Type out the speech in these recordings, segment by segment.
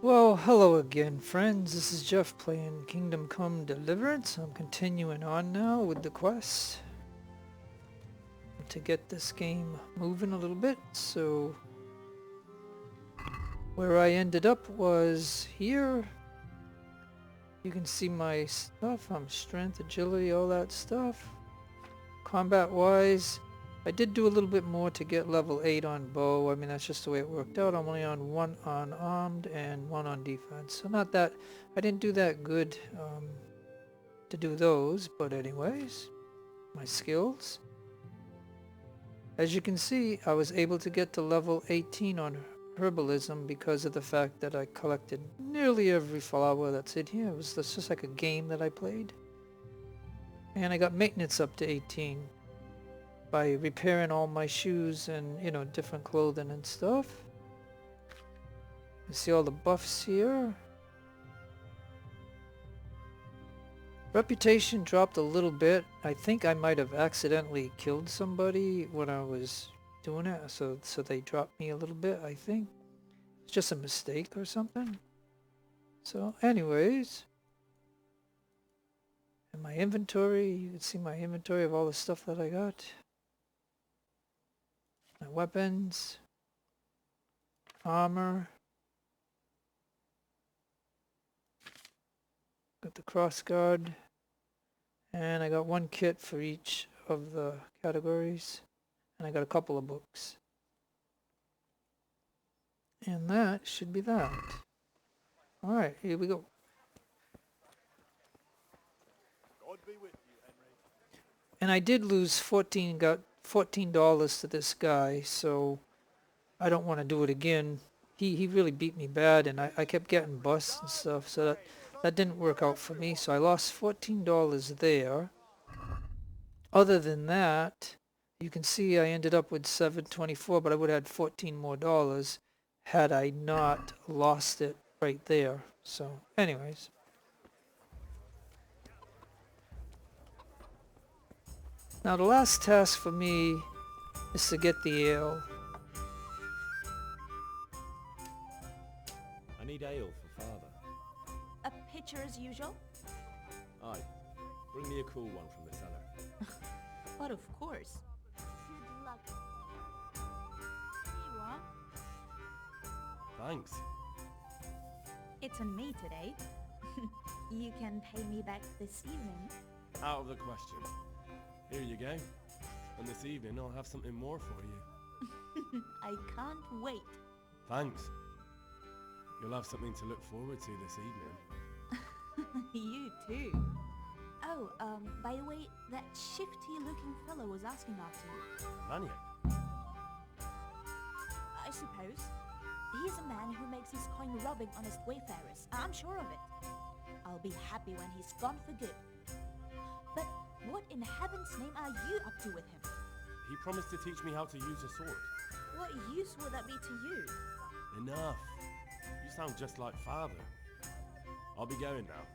Well, hello again, friends. This is Jeff playing Kingdom Come Deliverance. I'm continuing on now with the quest to get this game moving a little bit. So, where I ended up was here. You can see my stuff. I'm strength, agility, all that stuff. Combat-wise, I did do a little bit more to get level 8 on bow. I mean, that's just the way it worked out. I'm only on 1 on armed and 1 on defense. So not that, I didn't do that good to do those, but anyways, my skills. As you can see, I was able to get to level 18 on herbalism because of the fact that I collected nearly every flower that's in here. It was just like a game that I played. And I got maintenance up to 18 by repairing all my shoes and, you know, different clothing and stuff. You see all the buffs here. Reputation dropped a little bit. I think I might have accidentally killed somebody when I was doing it, so they dropped me a little bit, I think. It's just a mistake or something. So anyways, in my inventory, you can see my inventory of all the stuff that I got. My weapons, armor, got the cross guard, and I got one kit for each of the categories, and I got a couple of books. And that should be that. Alright, here we go. And I did lose got $14 to this guy, so I don't want to do it again. He really beat me bad, and I kept getting busts and stuff, so that didn't work out for me. So I lost $14 there. Other than that, you can see I ended up with $724, but I would have had $14 more had I not lost it right there. So anyways. Now the last task for me is to get the ale. I need ale for father. A pitcher as usual? Aye. Bring me a cool one from the cellar. But of course. Good luck. Here you are. Thanks. It's on me today. You can pay me back this evening. Out of the question. Here you go. And this evening I'll have something more for you. I can't wait. Thanks. You'll have something to look forward to this evening. You too. Oh, by the way, that shifty-looking fellow was asking after you. Lanyard? I suppose. He's a man who makes his coin robbing honest wayfarers. I'm sure of it. I'll be happy when he's gone for good. But what in heaven's name are you up to with him? He promised to teach me how to use a sword. What use would that be to you? Enough. You sound just like father. I'll be going now.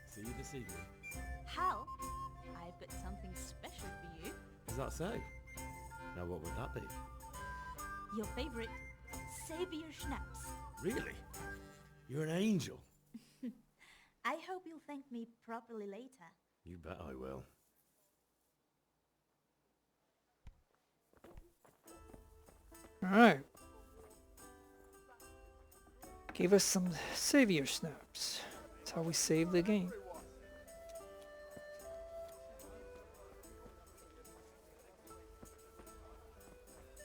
See you this evening. Hal, I've got something special for you. Is that so? Now what would that be? Your favorite, Savior Schnapps. Really? You're an angel. I hope you'll thank me properly later. You bet I will. Alright. Gave us some savior snaps. That's how we save the game.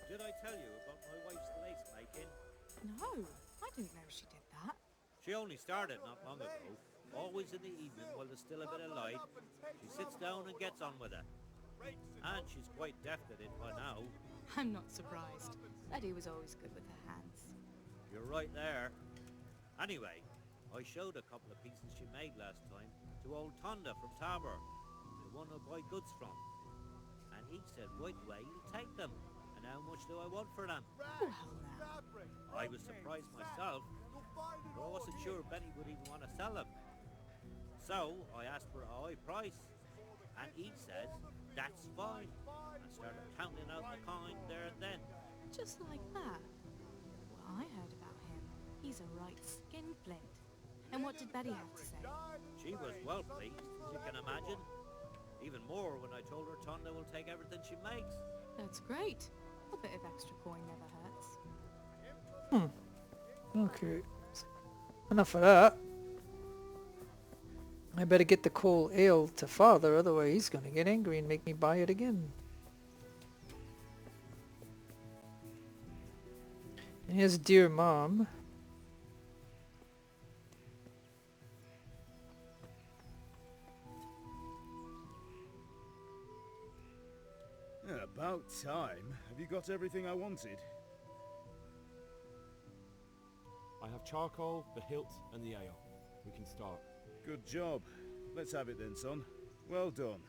Did I tell you about my wife's lace making? No, I didn't know she did that. She only started not long ago. Always in the evening while there's still a bit of light. She sits down and gets on with it. And she's quite deft at it by now. I'm not surprised. Betty was always good with her hands. You're right there. Anyway, I showed a couple of pieces she made last time to old Tonda from Tabor, the one I buy goods from. And he said right away he'll take them. And how much do I want for them? Well now. I was surprised myself, but I wasn't sure Benny would even want to sell them. So I asked for a high price, and he says that's fine, and started counting out the coin there and then. Just like that. Well, I heard about him. He He's a right skinflint. And what did Betty have to say? She was well pleased, as you can imagine. Even more when I told her Tonda will take everything she makes. That's great. A bit of extra coin never hurts. Okay. Enough of that. I better get the coal ale to father, otherwise he's gonna get angry and make me buy it again. And here's dear mom. Yeah, about time. Have you got everything I wanted? I have charcoal, the hilt, and the ale. We can start. Good job. Let's have it then, son. Well done.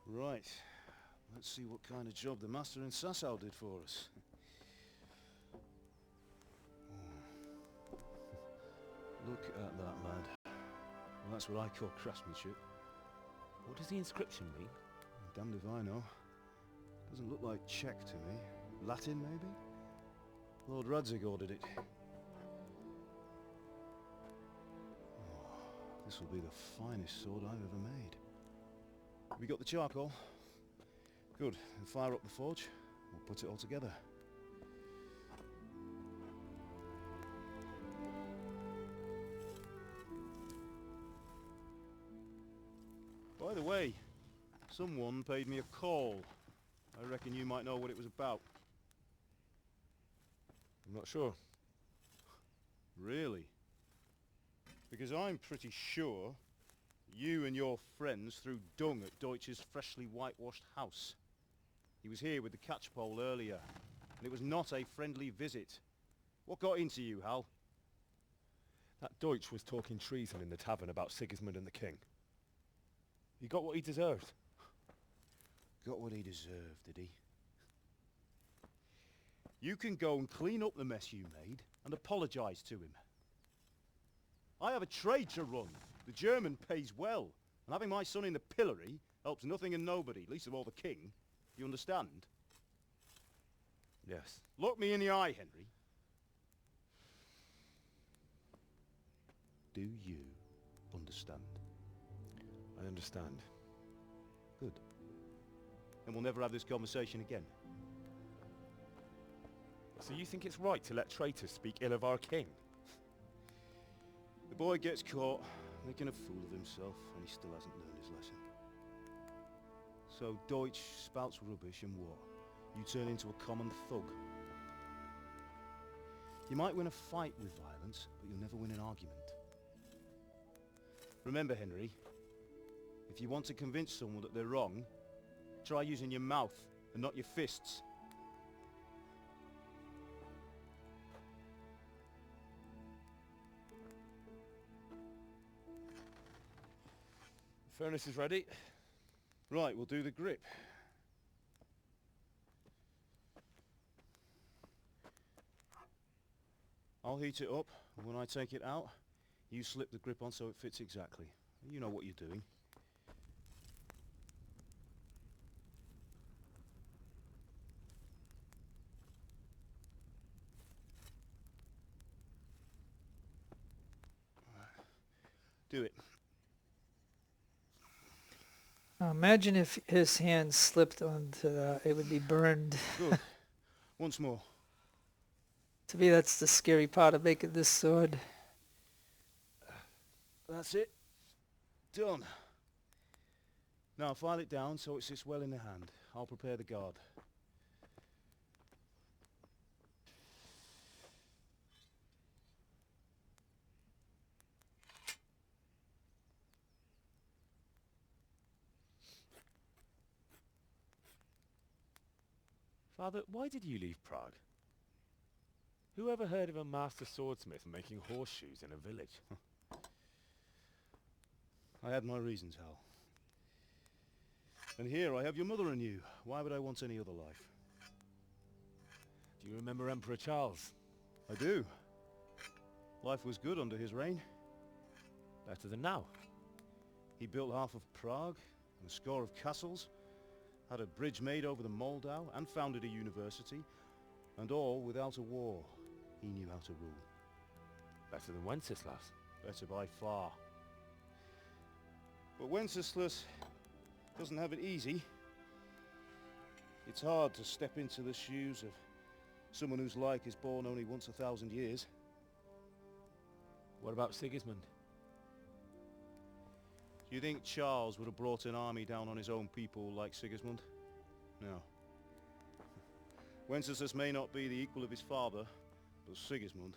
Right. Let's see what kind of job the master in Sasau did for us. Look at that, lad. Well, that's what I call craftsmanship. What does the inscription mean? Damned if I know. Doesn't look like Czech to me. Latin, maybe? Lord Radzig ordered it. Oh, this will be the finest sword I've ever made. Have you got the charcoal? Good. Then fire up the forge. We'll put it all together. By the way, someone paid me a call. I reckon you might know what it was about. I'm not sure. Really? Because I'm pretty sure you and your friends threw dung at Deutsch's freshly whitewashed house. He was here with the catchpole earlier, and it was not a friendly visit. What got into you, Hal? That Deutsch was talking treason in the tavern about Sigismund and the king. He got what he deserved. Got what he deserved, did he? You can go and clean up the mess you made and apologise to him. I have a trade to run. The German pays well, and having my son in the pillory helps nothing and nobody, least of all the king. You understand? Yes. Look me in the eye, Henry. Do you understand? I understand. Good. Then we'll never have this conversation again. So you think it's right to let traitors speak ill of our king? The boy gets caught making a fool of himself, and he still hasn't learned his lesson. So Deutsch spouts rubbish, and what? You turn into a common thug. You might win a fight with violence, but you'll never win an argument. Remember, Henry, if you want to convince someone that they're wrong, try using your mouth and not your fists. The furnace is ready. Right, we'll do the grip. I'll heat it up, and when I take it out, you slip the grip on so it fits exactly. You know what you're doing. Do it. Now imagine if his hand slipped onto that, it would be burned. Good. Once more. To me, that's the scary part of making this sword. That's it. Done. Now file it down so it sits well in the hand. I'll prepare the guard. Father, why did you leave Prague? Who ever heard of a master swordsmith making horseshoes in a village? I had my reasons, Hal. And here I have your mother and you. Why would I want any other life? Do you remember Emperor Charles? I do. Life was good under his reign. Better than now. He built half of Prague and a score of castles, had a bridge made over the Moldau, and founded a university. And all without a war. He knew how to rule. Better than Wenceslas. Better by far. But Wenceslas doesn't have it easy. It's hard to step into the shoes of someone whose like is born only once 1,000 years. What about Sigismund? Do you think Charles would have brought an army down on his own people like Sigismund? No. Wenceslas may not be the equal of his father, but Sigismund,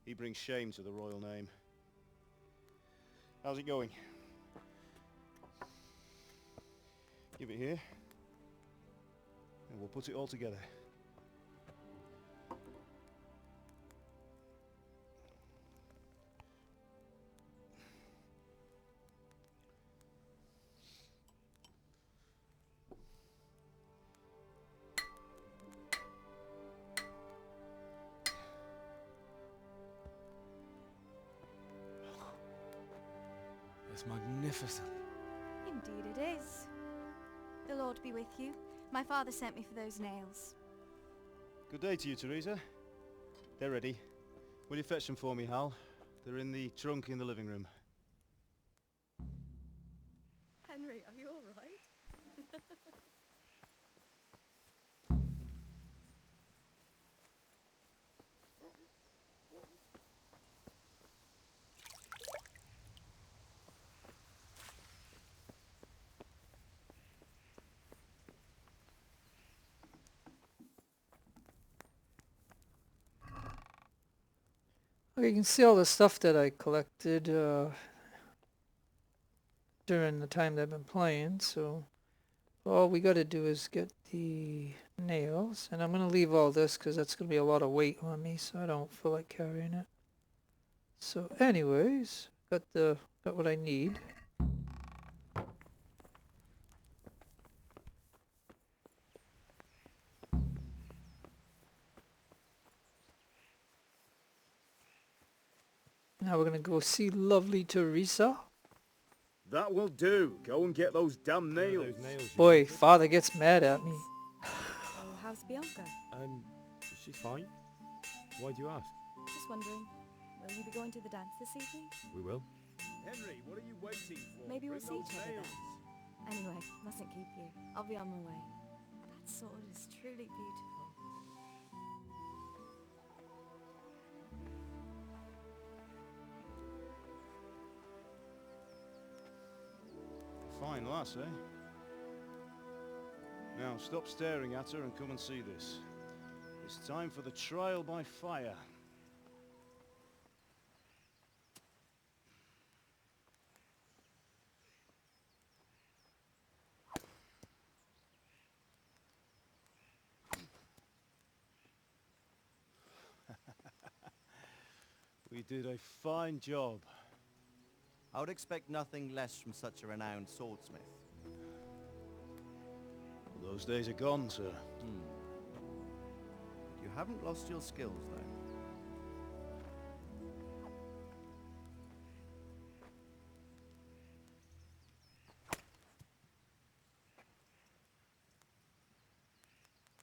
he brings shame to the royal name. How's it going? Give it here, and we'll put it all together. It's magnificent. Indeed it is. The Lord be with you. My father sent me for those nails. Good day to you, Teresa. They're ready. Will you fetch them for me, Hal? They're in the trunk in the living room. Henry, are you all right? Okay, you can see all the stuff that I collected during the time that I've been playing, so all we got to do is get the nails, and I'm going to leave all this because that's going to be a lot of weight on me, so I don't feel like carrying it. So anyways, got what I need. Now we're going to go see lovely Teresa. That will do. Go and get those damn nails. Those nails you Boy, wanted? father gets mad at me. Oh, how's Bianca? She's fine. Why do you ask? Just wondering, will you be going to the dance this evening? We will. Henry, what are you waiting for? Maybe we'll Bring see those each other nails. then. Anyway, mustn't keep you. I'll be on my way. That sword is truly beautiful. Fine lass, eh? Now, stop staring at her and come and see this. It's time for the trial by fire. We did a fine job. I would expect nothing less from such a renowned swordsmith. Those days are gone, sir. You haven't lost your skills, though.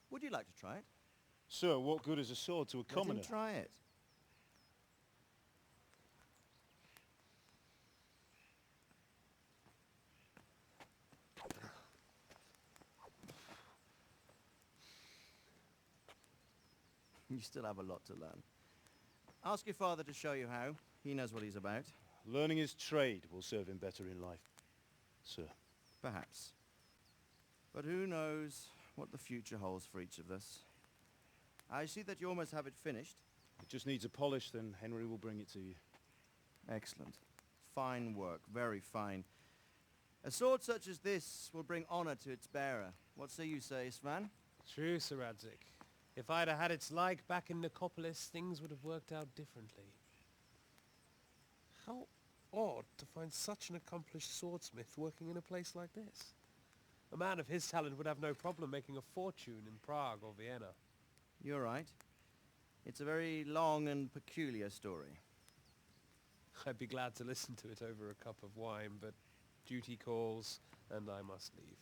Would you like to try it? Sir, what good is a sword to a Let commoner? him try it. You still have a lot to learn. Ask your father to show you how. He knows what he's about. Learning his trade will serve him better in life, sir. Perhaps. But who knows what the future holds for each of us. I see that you almost have it finished. It just needs a polish, then Henry will bring it to you. Excellent. Fine work. Very fine. A sword such as this will bring honor to its bearer. What say you, Svan? True, Sir Radzik. If I'd have had its like back in Nicopolis, things would have worked out differently. How odd to find such an accomplished swordsmith working in a place like this. A man of his talent would have no problem making a fortune in Prague or Vienna. You're right. It's a very long and peculiar story. I'd be glad to listen to it over a cup of wine, but duty calls, and I must leave.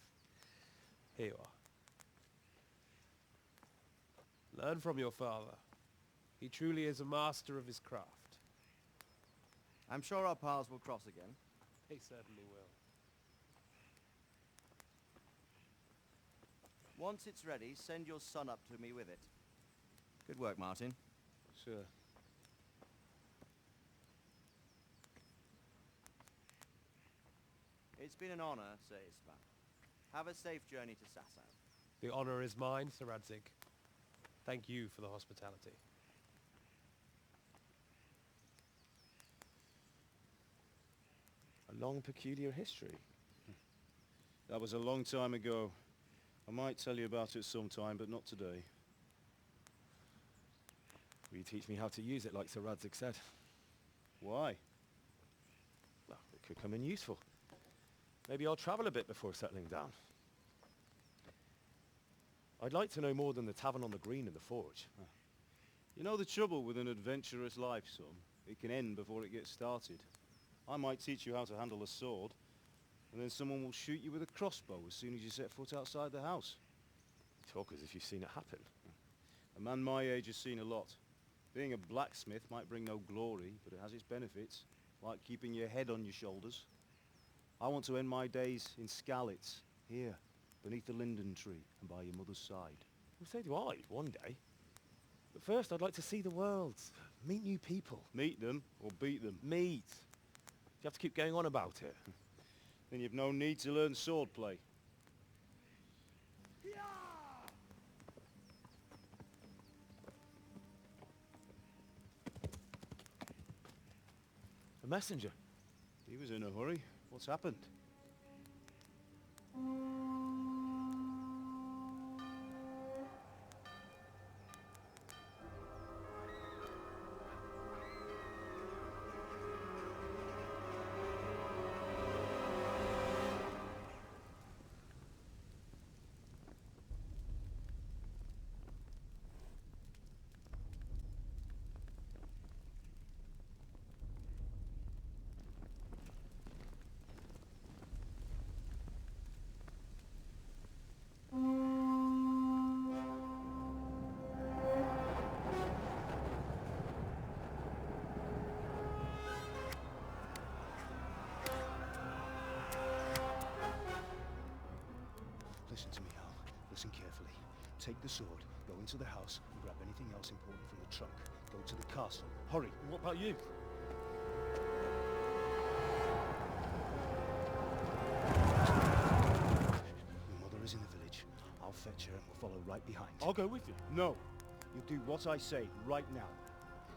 Here you are. Learn from your father. He truly is a master of his craft. I'm sure our paths will cross again. They certainly will. Once it's ready, send your son up to me with it. Good work, Martin. Sir. It's been an honor, Sir Ispan. Have a safe journey to Sasau. The honor is mine, Sir Radzig. Thank you for the hospitality. A long, peculiar history. That was a long time ago. I might tell you about it sometime, but not today. Will you teach me how to use it like Sir Radzig said? Why? Well, it could come in useful. Maybe I'll travel a bit before settling down. I'd like to know more than the tavern on the green and the forge. You know the trouble with an adventurous life, son? It can end before it gets started. I might teach you how to handle a sword, and then someone will shoot you with a crossbow as soon as you set foot outside the house. You talk as if you've seen it happen. A man my age has seen a lot. Being a blacksmith might bring no glory, but it has its benefits, like keeping your head on your shoulders. I want to end my days in Skalitz, here, beneath the linden tree and by your mother's side. Well, so do I, one day. But first, I'd like to see the world, meet new people. Meet them or beat them. Meet. You have to keep going on about it. Then you've no need to learn swordplay. A messenger. He was in a hurry. What's happened? Listen to me, Al. Listen carefully. Take the sword, go into the house, and grab anything else important from the trunk. Go to the castle. Hurry! And what about you? Your mother is in the village. I'll fetch her and we'll follow right behind. I'll go with you. No! You'll do what I say right now.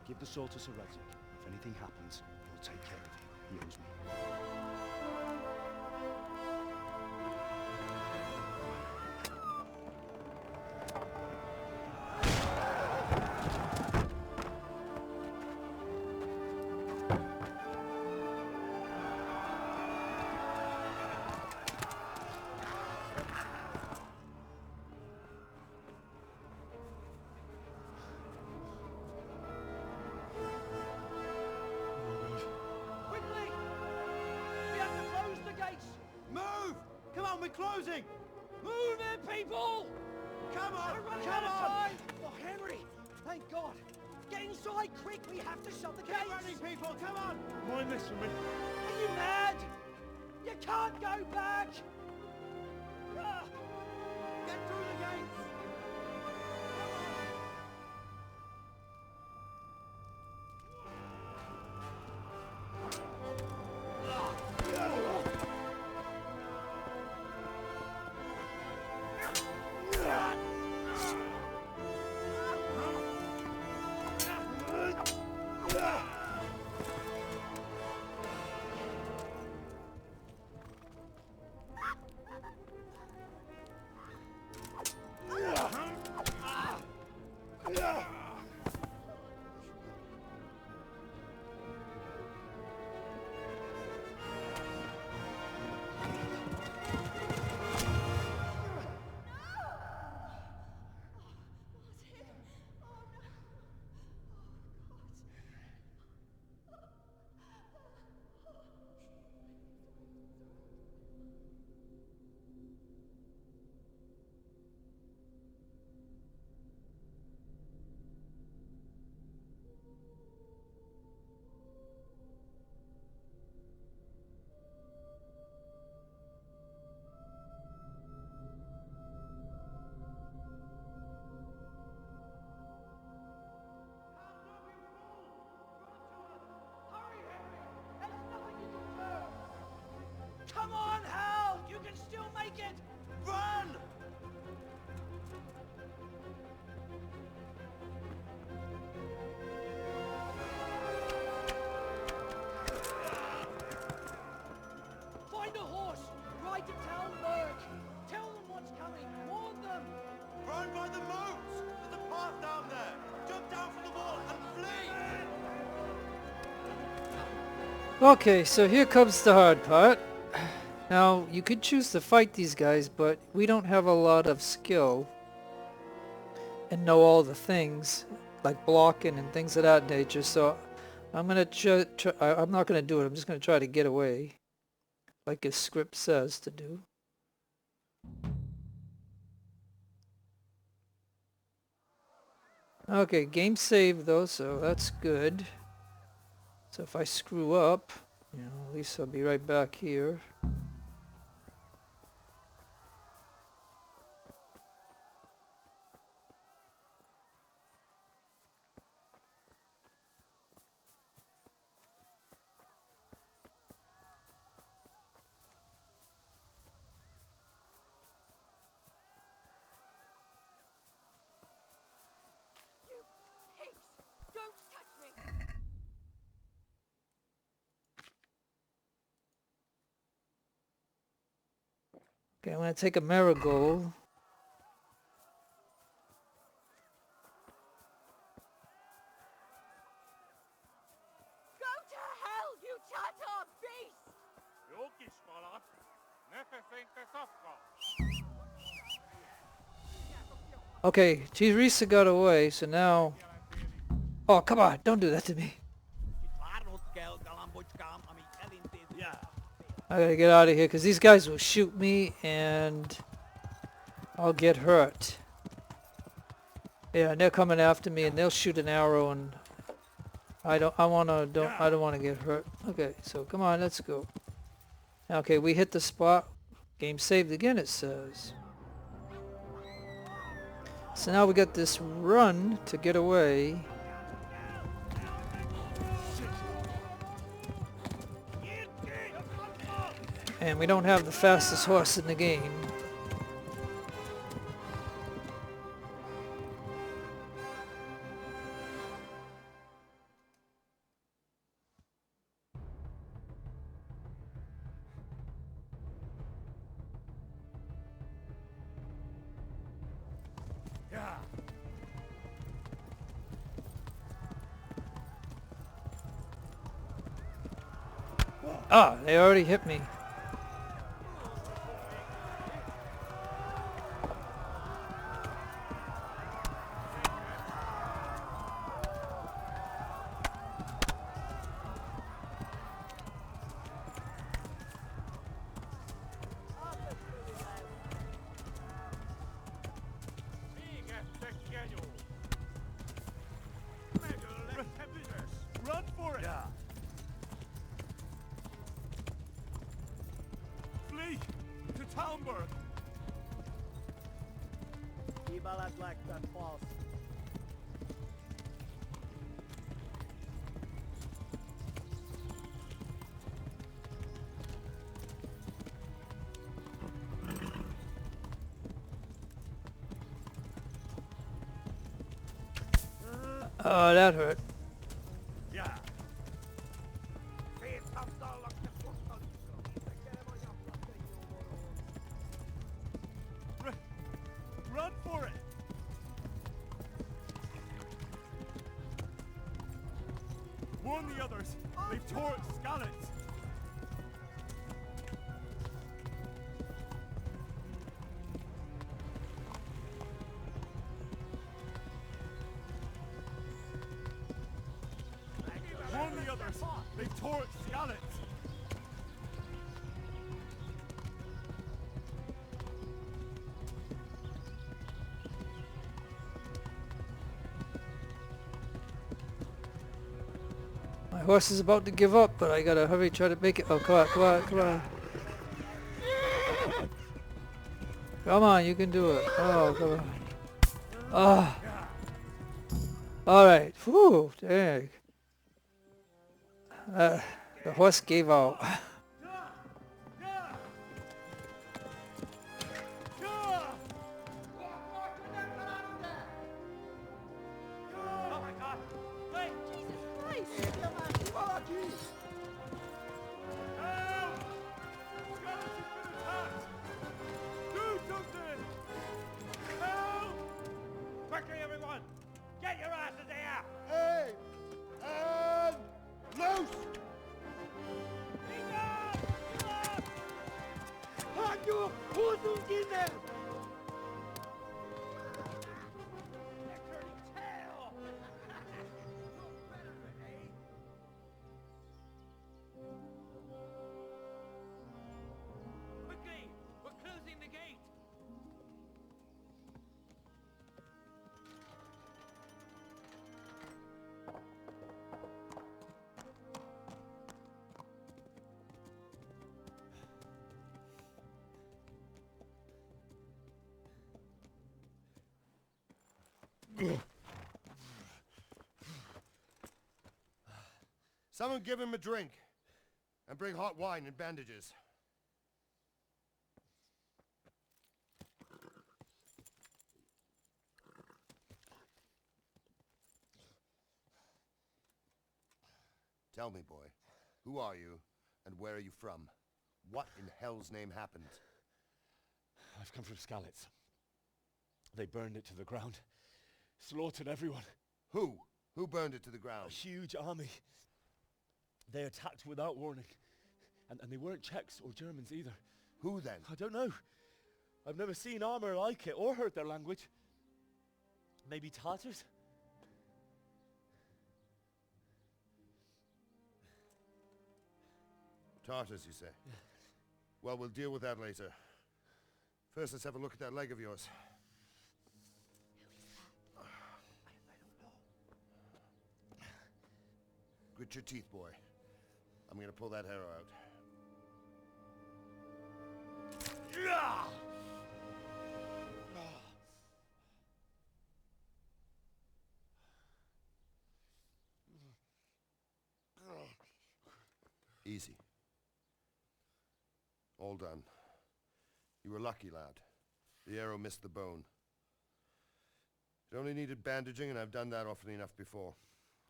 Give the sword to Sir Radzig. If anything happens, he'll take care of you. He owes me. Quickly! We have to close the gates! Move! Come on, we're closing! Move it, people! Come on! We're running Come out of on! time! Oh, Henry! Thank God! Get inside, quick! We have to shut the gates! Get running, people! Come on! Mind this for me. Are you mad? You can't go back! Ah! Get through the gates! Okay, so here comes the hard part. Now, you could choose to fight these guys, but we don't have a lot of skill and know all the things, like blocking and things of that nature, so I'm gonna I'm not gonna do it, I'm just gonna try to get away, like his script says to do. Okay, game saved though, so that's good. So if I screw up, you know, at least I'll be right back here. Don't touch me! Okay, I'm gonna take a marigold. Go to hell, you Tatar beast! Okay, Teresa got away, so now... Oh, come on, don't do that to me. Yeah. I gotta get out of here, because these guys will shoot me, and I'll get hurt. Yeah, and they're coming after me, and they'll shoot an arrow, and I don't want to get hurt. Okay, so come on, let's go. Okay, we hit the spot. Game saved again, it says. So now we got this run to get away. And we don't have the fastest horse in the game. Ah, they already hit me. Run for it! Yeah. Flee to Talmberg! Oh, that hurt. Yeah. Run for it! Warn the others! They've tore its scallops! Warn the others! They've tore its scallops! My horse is about to give up, but I gotta hurry, try to make it. Oh, come on, come on, come on. Come on, you can do it. Oh, come on. Oh. Alright. Whew, dang. The horse gave out. Oh my God! Wait! Jesus Christ! Quickly, everyone! Get your asses here! Hey! And loose! Kuzugimen! That curly tail! Quickly! We're closing the gate! Someone give him a drink. And bring hot wine and bandages. Tell me, boy, who are you, and where are you from? What in hell's name happened? I've come from Skalitz. They burned it to the ground. Slaughtered everyone. Who? Who burned it to the A ground? huge army. They attacked without warning. And they weren't Czechs or Germans either. Who then? I don't know. I've never seen armor like it or heard their language. Maybe Tatars? Tartars, you say? Well, we'll deal with that later. First, let's have a look at that leg of yours. Grit your teeth, boy. I'm gonna pull that arrow out. Easy. All done. You were lucky, lad. The arrow missed the bone. It only needed bandaging, and I've done that often enough before.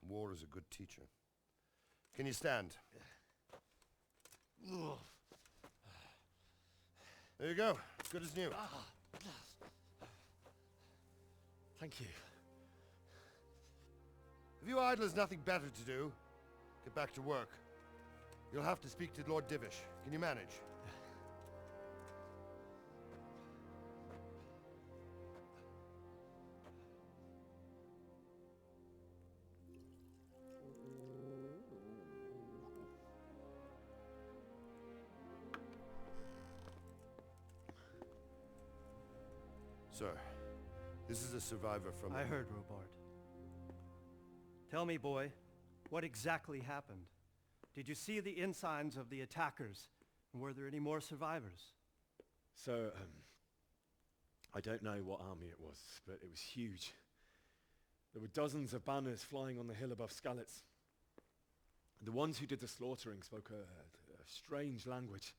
War is a good teacher. Can you stand? There you go. Good as new. Thank you. If you idlers nothing better to do, get back to work. You'll have to speak to Lord Divish. Can you manage? Sir, this is a survivor from... I heard, Robard. Tell me, boy, what exactly happened? Did you see the ensigns of the attackers? And were there any more survivors? So, I don't know what army it was, but it was huge. There were dozens of banners flying on the hill above Skalitz. The ones who did the slaughtering spoke a strange language.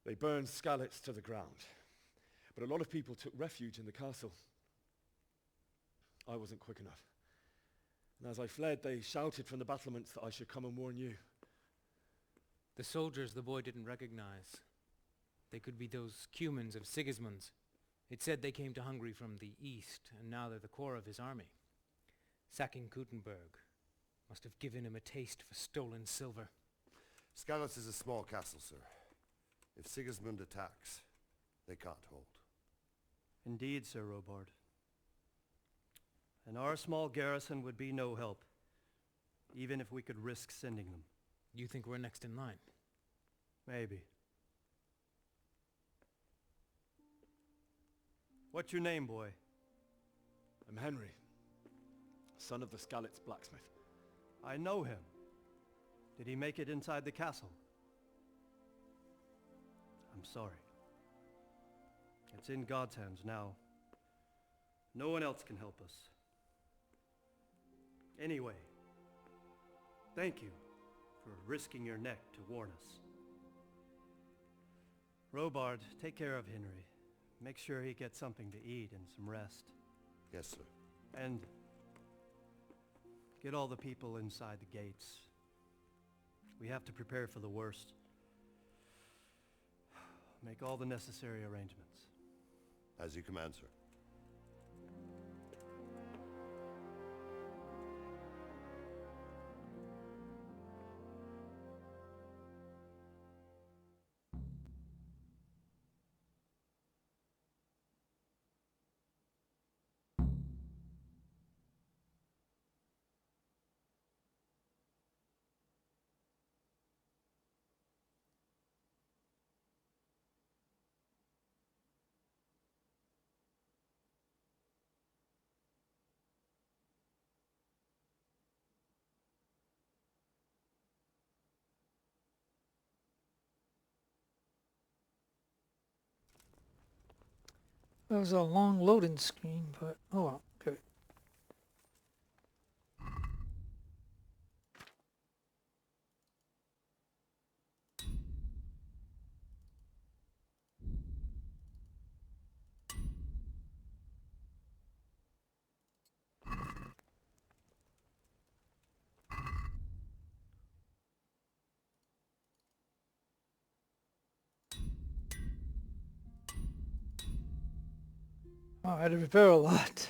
They burned Skalitz to the ground. But a lot of people took refuge in the castle. I wasn't quick enough. And as I fled, they shouted from the battlements that I should come and warn you. The soldiers the boy didn't recognize. They could be those Cumans of Sigismund's. It said they came to Hungary from the east, and now they're the core of his army. Sacking Kuttenberg must have given him a taste for stolen silver. Skalitz is a small castle, sir. If Sigismund attacks, they can't hold. Indeed, Sir Robard. And our small garrison would be no help, even if we could risk sending them. You think we're next in line? Maybe. What's your name, boy? I'm Henry, son of the Skalitz blacksmith. I know him. Did he make it inside the castle? I'm sorry. It's in God's hands now. No one else can help us. Anyway, thank you for risking your neck to warn us. Robard, take care of Henry. Make sure he gets something to eat and some rest. Yes, sir. And get all the people inside the gates. We have to prepare for the worst. Make all the necessary arrangements. As you command, sir. That was a long loading screen, but oh well. Okay. Oh, I had to repair a lot.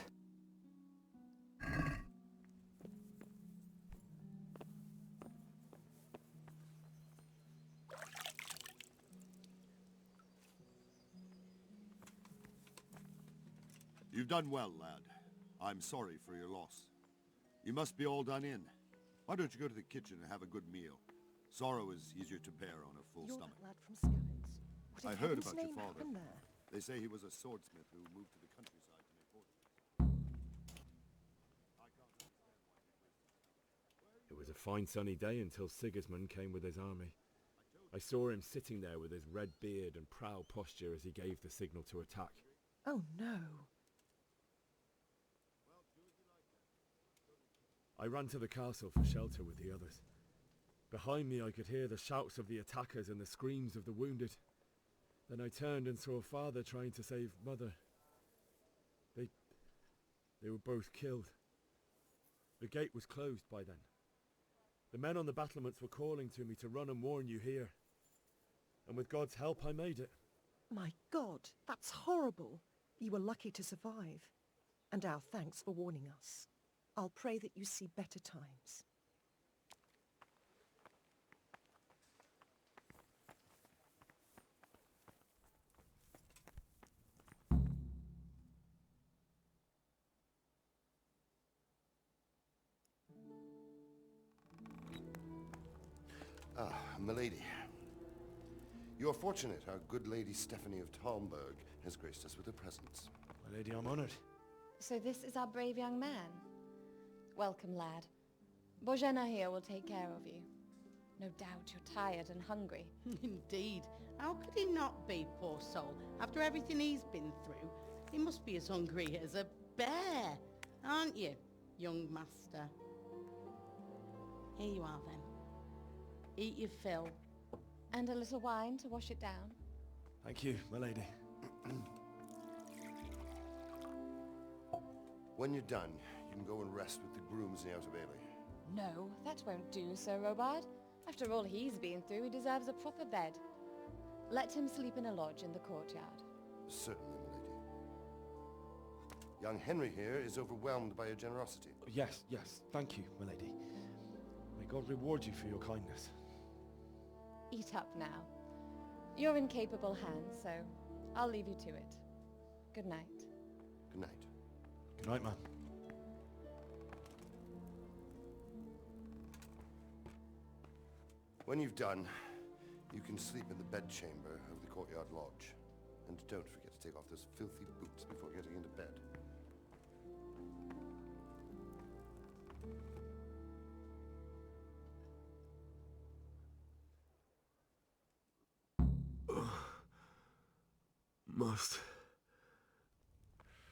You've done well, lad. I'm sorry for your loss. You must be all done in. Why don't you go to the kitchen and have a good meal? Sorrow is easier to bear on a full stomach. That lad from Skillets. What I in heard heaven's about your name father. happened there? They say he was a swordsmith who moved to the countryside to make orders. It was a fine sunny day until Sigismund came with his army. I saw him sitting there with his red beard and proud posture as he gave the signal to attack. Oh no. I ran to the castle for shelter with the others. Behind me I could hear the shouts of the attackers and the screams of the wounded. Then I turned and saw father trying to save mother. They were both killed. The gate was closed by then. The men on the battlements were calling to me to run and warn you here. And with God's help I made it. My God, that's horrible. You were lucky to survive. And our thanks for warning us. I'll pray that you see better times. Ah, milady. You are fortunate our good lady Stephanie of Talmberg has graced us with her presence. My lady, I'm honoured. So this is our brave young man. Welcome, lad. Bojena here will take care of you. No doubt you're tired and hungry. Indeed. How could he not be, poor soul? After everything he's been through, he must be as hungry as a bear, aren't you, young master? Here you are, then. Eat your fill. And a little wine to wash it down. Thank you, my lady. When you're done, you can go and rest with the grooms in the outer bailey. No, that won't do, Sir Robard. After all he's been through, he deserves a proper bed. Let him sleep in a lodge in the courtyard. Certainly, milady. Young Henry here is overwhelmed by your generosity. Yes, thank you, my lady. May God reward you for your kindness. Eat up now. You're in capable hands, so I'll leave you to it. Good night. Good night. Good night, ma'am. When you've done, you can sleep in the bedchamber of the courtyard lodge. And don't forget to take off those filthy boots before getting into bed. Must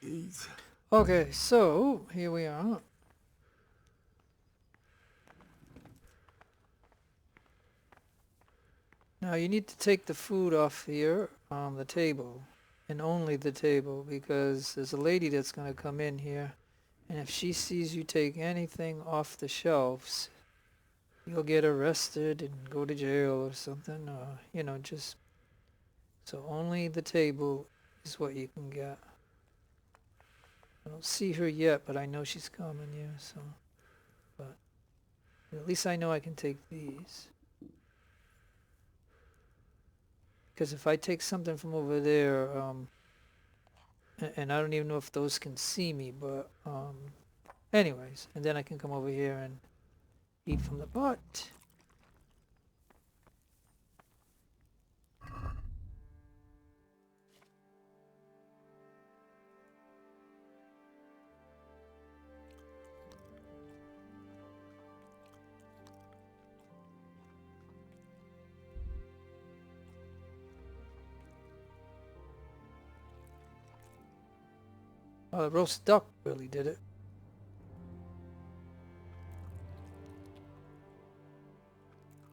eat. Okay, so here we are. Now you need to take the food off here on the table, and only the table, because there's a lady that's going to come in here, and if she sees you take anything off the shelves, you'll get arrested and go to jail or something, you know, just... So only the table is what you can get. I don't see her yet, but I know she's coming, yeah, so... But at least I know I can take these. Because if I take something from over there, and I don't even know if those can see me, but anyways, and then I can come over here and eat from the pot. The roast duck really did it.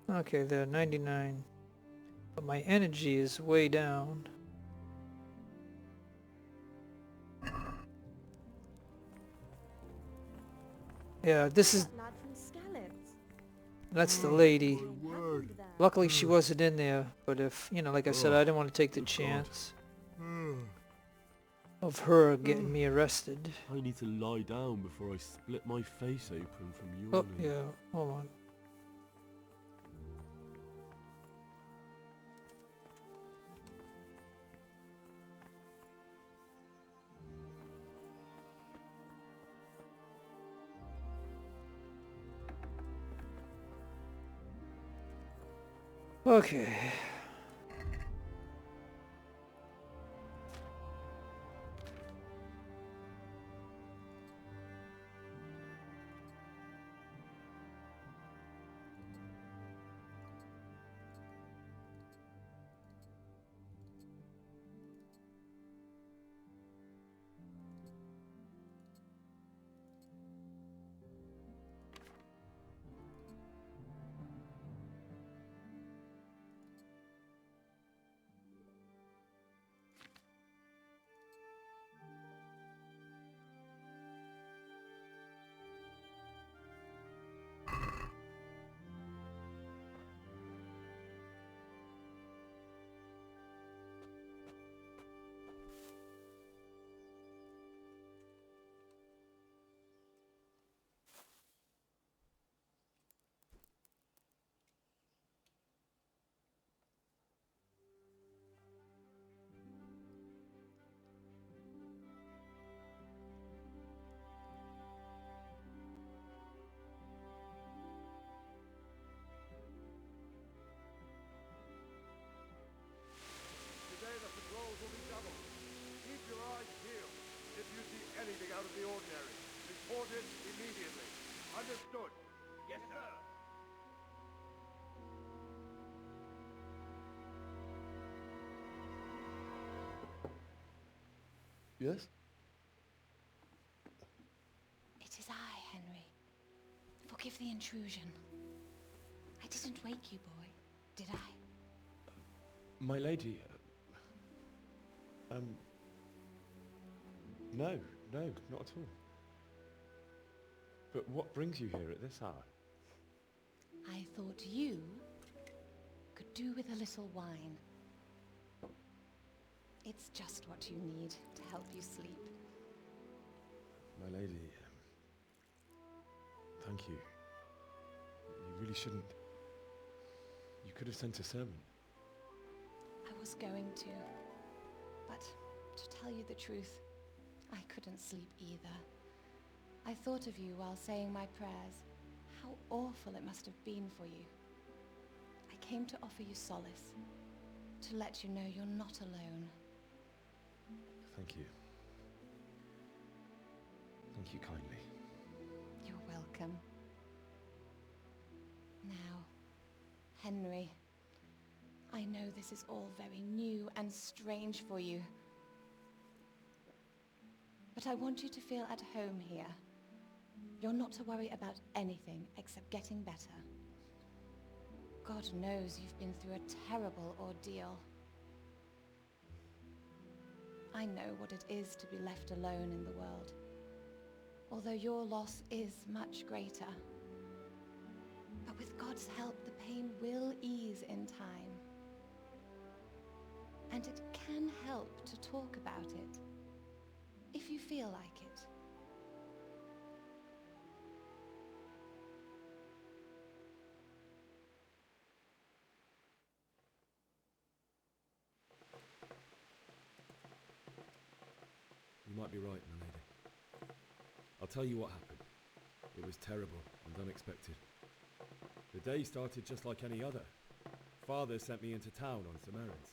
Okay, there, 99. But my energy is way down. Yeah, this is... Lad from Skalitz. That's the lady. Happened there. Luckily she wasn't in there, but if, you know, like I said, I didn't want to take the chance of her getting me arrested. I need to lie down before I split my face open from Oh, yawning. yeah, hold on. Okay. Today the patrols will be doubled. Keep your eyes peeled. If you see anything out of the ordinary, report it immediately. Understood? Yes, sir. Yes? It is I, Henry. Forgive the intrusion. I didn't wake you, boy, did I? My lady, no, not at all. But what brings you here at this hour? I thought you could do with a little wine. It's just what you need to help you sleep. My lady, thank you. You really shouldn't. You could have sent a servant. I was going to, but to tell you the truth, I couldn't sleep either. I thought of you while saying my prayers. How awful it must have been for you. I came to offer you solace, to let you know you're not alone. Thank you. Thank you kindly. You're welcome. Now, Henry, I know this is all very new and strange for you, but I want you to feel at home here. You're not to worry about anything except getting better. God knows you've been through a terrible ordeal. I know what it is to be left alone in the world, although your loss is much greater. But with God's help, the pain will ease in time. And it can help to talk about it, if you feel like it. You might be right, my lady. I'll tell you what happened. It was terrible and unexpected. The day started just like any other. Father sent me into town on some errands.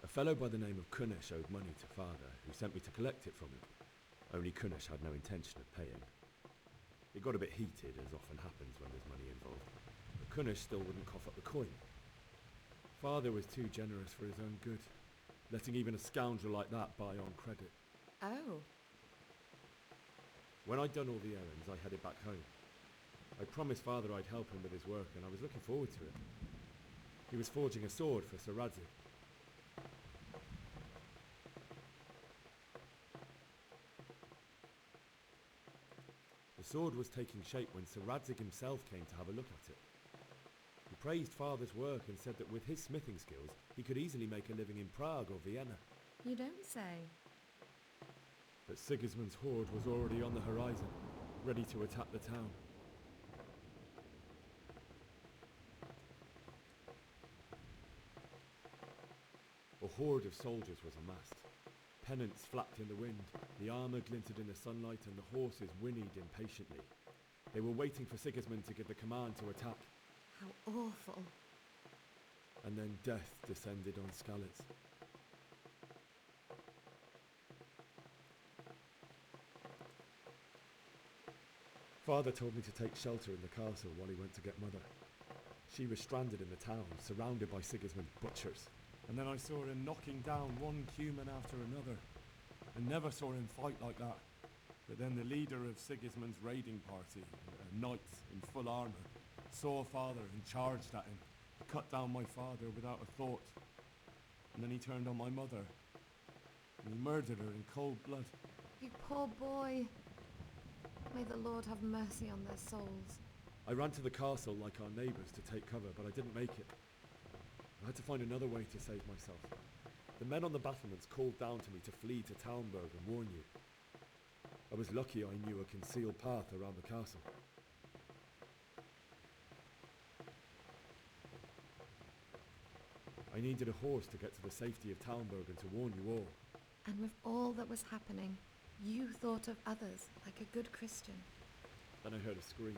A fellow by the name of Kunish owed money to Father, who sent me to collect it from him. Only Kunish had no intention of paying. It got a bit heated, as often happens when there's money involved. But Kunish still wouldn't cough up the coin. Father was too generous for his own good, letting even a scoundrel like that buy on credit. Oh. When I'd done all the errands, I headed back home. I promised Father I'd help him with his work, and I was looking forward to it. He was forging a sword for Sir Radzig. The sword was taking shape when Sir Radzig himself came to have a look at it. He praised Father's work and said that with his smithing skills, he could easily make a living in Prague or Vienna. You don't say. But Sigismund's horde was already on the horizon, ready to attack the town. A horde of soldiers was amassed. Pennants flapped in the wind, the armour glinted in the sunlight, and the horses whinnied impatiently. They were waiting for Sigismund to give the command to attack. How awful. And then death descended on Skalitz. Father told me to take shelter in the castle while he went to get Mother. She was stranded in the town, surrounded by Sigismund's butchers. And then I saw him knocking down one Cuman after another. I never saw him fight like that. But then the leader of Sigismund's raiding party, a knight in full armour, saw Father and charged at him, cut down my father without a thought. And then he turned on my mother, and he murdered her in cold blood. You poor boy. May the Lord have mercy on their souls. I ran to the castle like our neighbours to take cover, but I didn't make it. I had to find another way to save myself. The men on the battlements called down to me to flee to Talmberg and warn you. I was lucky I knew a concealed path around the castle. I needed a horse to get to the safety of Talmberg and to warn you all. And with all that was happening, you thought of others like a good Christian. Then I heard a scream.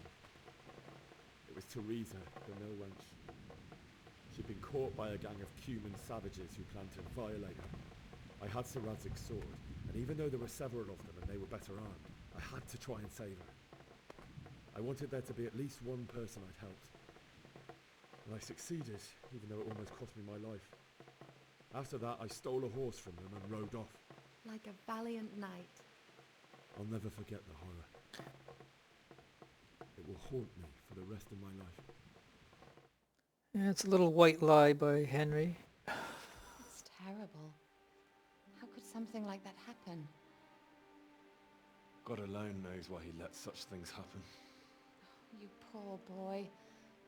It was Teresa, the mill wench. She'd been caught by a gang of Cuman savages who planned to violate her. I had Sir Radzig's sword, and even though there were several of them and they were better armed, I had to try and save her. I wanted there to be at least one person I'd helped. And I succeeded, even though it almost cost me my life. After that, I stole a horse from them and rode off. Like a valiant knight. I'll never forget the horror. It will haunt me for the rest of my life. Yeah, it's a little white lie by Henry. It's terrible. How could something like that happen? God alone knows why he lets such things happen. You poor boy.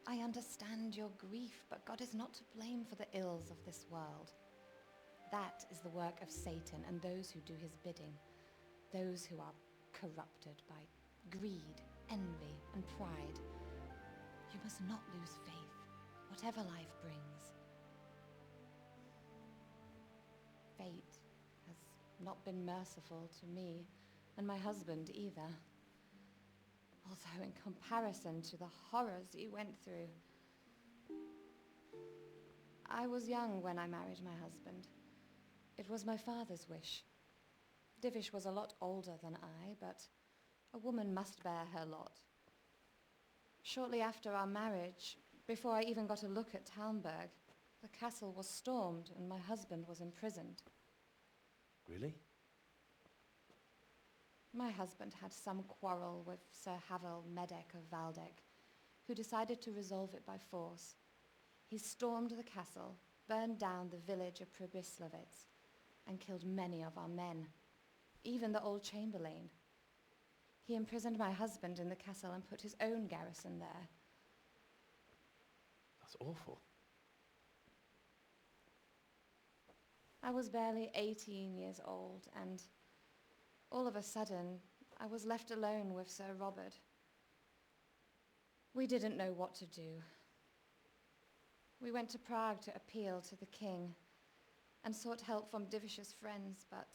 I understand your grief, but God is not to blame for the ills of this world. That is the work of Satan and those who do his bidding. Those who are corrupted by greed, envy, and pride. You must not lose faith, whatever life brings. Fate has not been merciful to me, and my husband either. Although in comparison to the horrors he went through. I was young when I married my husband. It was my father's wish. Divish was a lot older than I, but a woman must bear her lot. Shortly after our marriage, before I even got a look at Talmberg, the castle was stormed and my husband was imprisoned. Really? My husband had some quarrel with Sir Havel Medek of Valdek, who decided to resolve it by force. He stormed the castle, burned down the village of Pribyslavitz, and killed many of our men, even the old chamberlain. He imprisoned my husband in the castle and put his own garrison there. That's awful. I was barely 18 years old, and all of a sudden, I was left alone with Sir Robert. We didn't know what to do. We went to Prague to appeal to the king and sought help from Divish's friends, but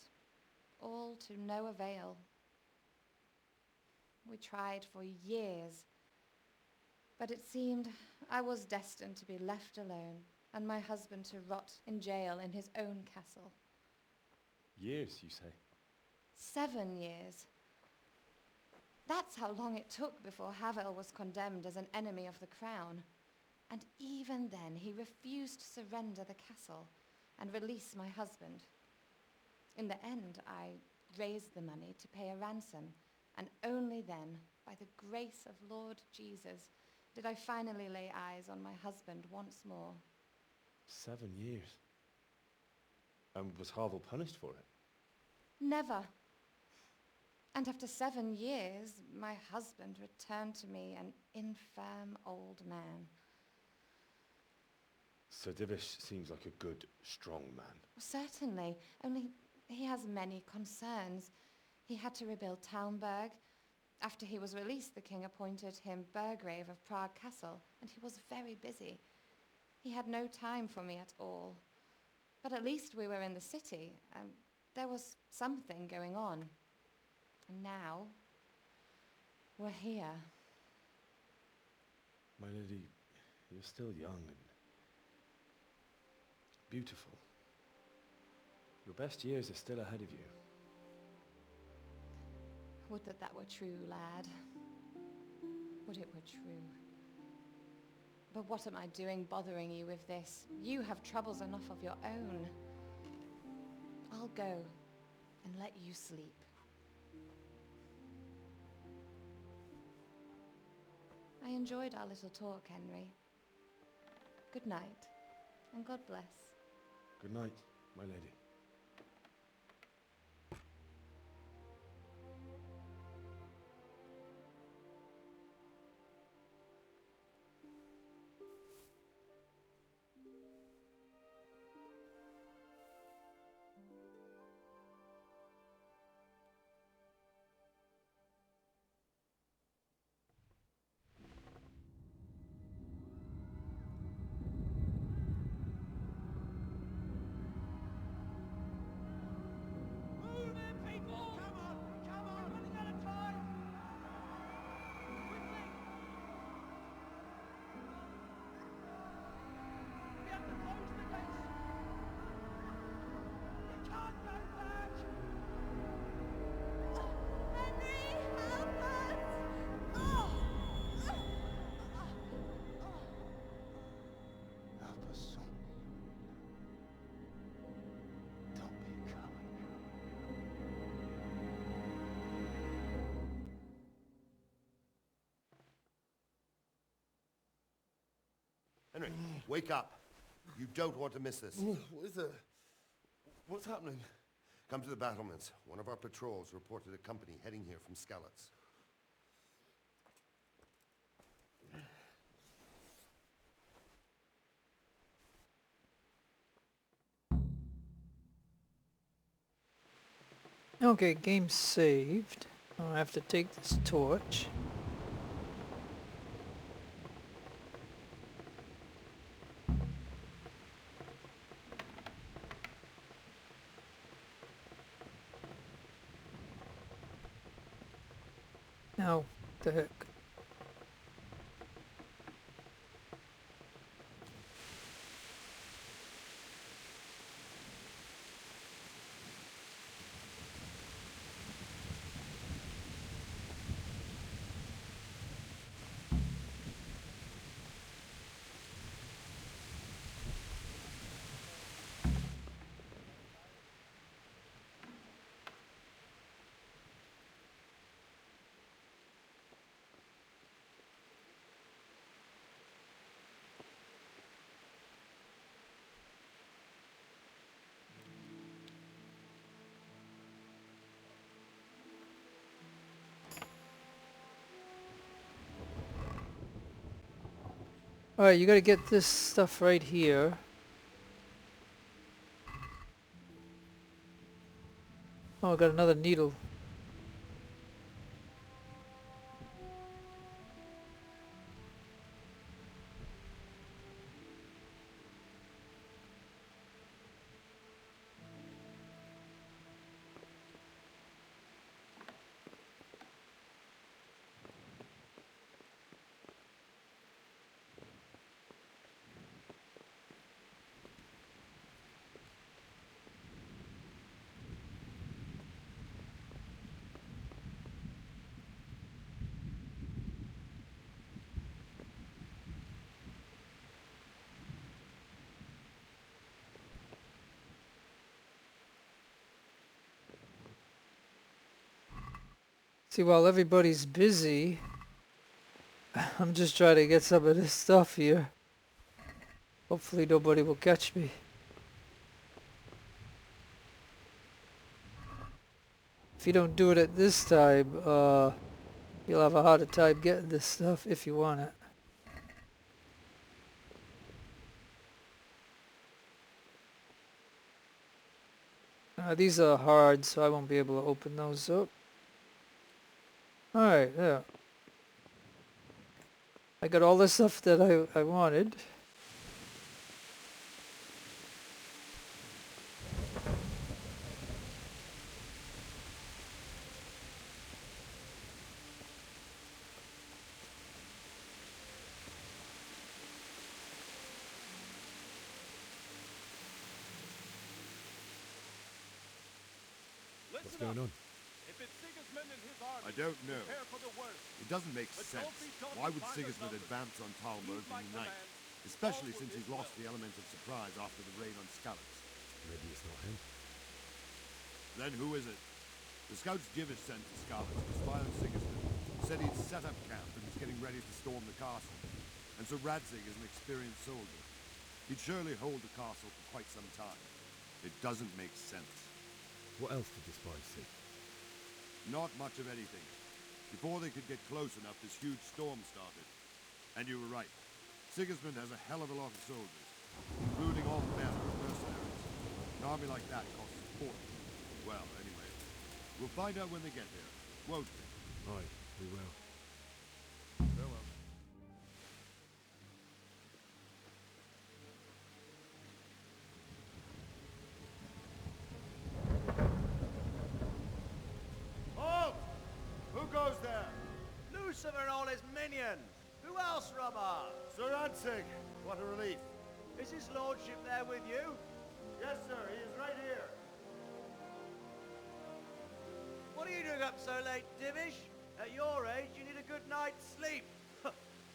all to no avail. We tried for years, but it seemed I was destined to be left alone and my husband to rot in jail in his own castle. Years, you say? 7 years. That's how long it took before Havel was condemned as an enemy of the crown. And even then he refused to surrender the castle and release my husband. In the end, I raised the money to pay a ransom, and only then, by the grace of Lord Jesus, did I finally lay eyes on my husband once more. 7 years. And was Harville punished for it? Never. And after 7 years, my husband returned to me an infirm old man. Sir Divish seems like a good, strong man. Certainly, only he has many concerns. He had to rebuild Talmberg. After he was released, the king appointed him Burgrave of Prague Castle, and he was very busy. He had no time for me at all. But at least we were in the city, and there was something going on. And now, we're here. My lady, you're still young and beautiful. Your best years are still ahead of you. Would that that were true, lad. Would it were true. But what am I doing bothering you with this? You have troubles enough of your own. I'll go and let you sleep. I enjoyed our little talk, Henry. Good night, and God bless. Good night, my lady. Henry, wake up. You don't want to miss this. What is it? What's happening? Come to the battlements. One of our patrols reported a company heading here from Skalitz. Okay, game saved. I have to take this torch. Now, the heck. Alright, you gotta get this stuff right here. Oh, I got another needle. See, while everybody's busy, I'm just trying to get some of this stuff here. Hopefully nobody will catch me. If you don't do it at this time, you'll have a harder time getting this stuff if you want it. These are hard, so I won't be able to open those up. Alright, yeah. I got all the stuff that I wanted. What's going on? I don't know. It doesn't make sense. Why would Sigismund advance on Talmberg and unite? Especially since he's lost the element of surprise after the raid on Skalitz. Maybe it's not him. Then who is it? The scouts Divish sent to Skalitz to spy on Sigismund said he'd set up camp and was getting ready to storm the castle. And so Radzig is an experienced soldier. He'd surely hold the castle for quite some time. It doesn't make sense. What else did the spies see? Not much of anything. Before they could get close enough, this huge storm started. And you were right. Sigismund has a hell of a lot of soldiers, including all manner of mercenaries. An army like that costs a fortune. Well, anyway, we'll find out when they get there, won't we? Aye, we will. Farewell. Halt! Who goes there? Lucifer and all his minions. Who else, Rubber? Sir Radzig, what a relief. Is his lordship there with you? Yes, sir, he is right here. What are you doing up so late, Divish? At your age, you need a good night's sleep.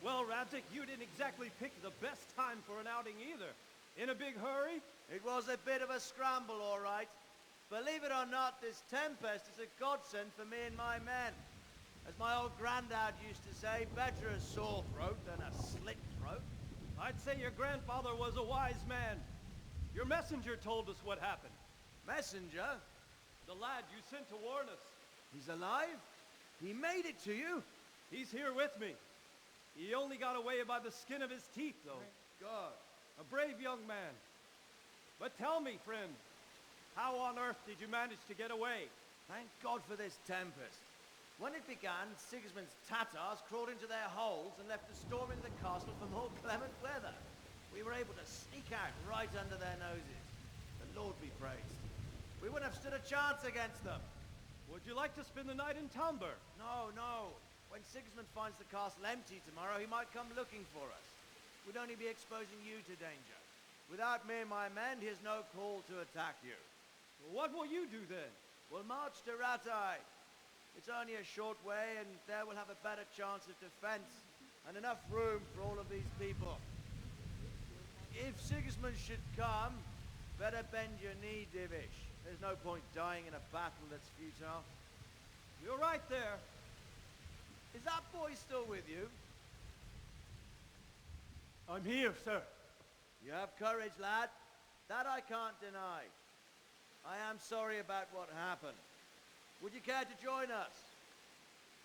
Well, Radzig, you didn't exactly pick the best time for an outing either. In a big hurry? It was a bit of a scramble, all right. Believe it or not, this tempest is a godsend for me and my men. As my old granddad used to say, better a sore throat than a slit throat. I'd say your grandfather was a wise man. Your messenger told us what happened. Messenger? The lad you sent to warn us. He's alive? He made it to you? He's here with me. He only got away by the skin of his teeth, though. Thank God. A brave young man. But tell me, friend, how on earth did you manage to get away? Thank God for this tempest. When it began, Sigismund's Tatars crawled into their holes and left the storm in the castle for more clement weather. We were able to sneak out right under their noses. The Lord be praised. We wouldn't have stood a chance against them. Would you like to spend the night in Talmberg? No, no. When Sigismund finds the castle empty tomorrow, he might come looking for us. We'd only be exposing you to danger. Without me and my men, he has no call to attack you. Well, what will you do then? We'll march to Ratai. It's only a short way, and there we'll have a better chance of defense and enough room for all of these people. If Sigismund should come, better bend your knee, Divish. There's no point dying in a battle that's futile. You're right there. Is that boy still with you? I'm here, sir. You have courage, lad. That I can't deny. I am sorry about what happened. Would you care to join us?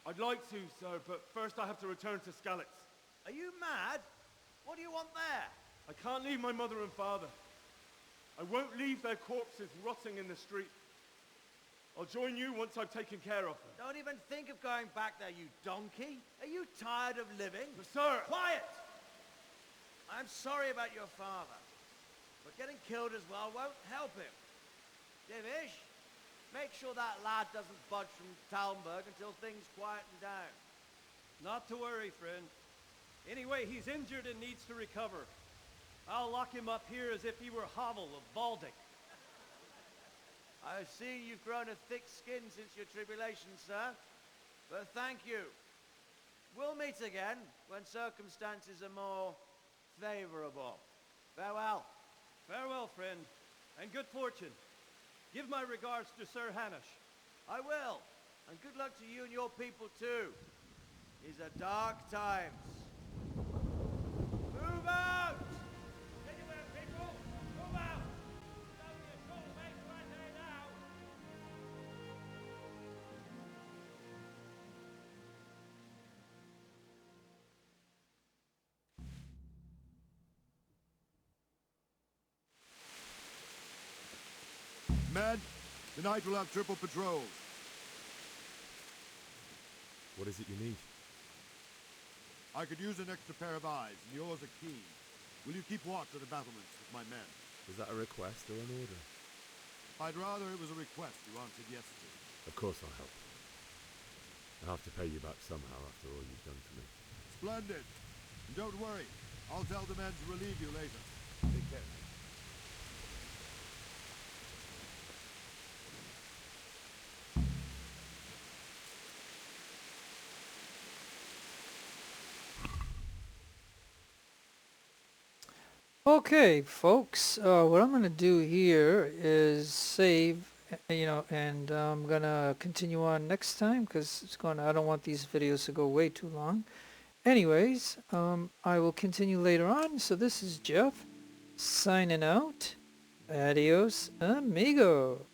I'd like to, sir, but first I have to return to Skalitz. Are you mad? What do you want there? I can't leave my mother and father. I won't leave their corpses rotting in the street. I'll join you once I've taken care of them. Don't even think of going back there, you donkey. Are you tired of living? But sir! Quiet! I'm sorry about your father, but getting killed as well won't help him. Divish, make sure that lad doesn't budge from Talmberg until things quieten down. Not to worry, friend. Anyway, he's injured and needs to recover. I'll lock him up here as if he were Havel of Baldic. I see you've grown a thick skin since your tribulation, sir. But thank you. We'll meet again when circumstances are more favorable. Farewell. Farewell, friend, and good fortune. Give my regards to Sir Hanush. I will. And good luck to you and your people too. These are dark times. Move out! Anywhere, people! Move out! It's only a short way to Rattay now! Men, tonight we'll have triple patrols. What is it you need? I could use an extra pair of eyes, and yours are keen. Will you keep watch of the battlements with my men? Was that a request or an order? I'd rather it was a request you answered yes to. Of course I'll help. I'll have to pay you back somehow after all you've done for me. Splendid. And don't worry, I'll tell the men to relieve you later. Take care. Okay, folks, what I'm going to do here is save, and I'm going to continue on next time because I don't want these videos to go way too long. Anyways, I will continue later on. So this is Jeff signing out. Adios, amigo.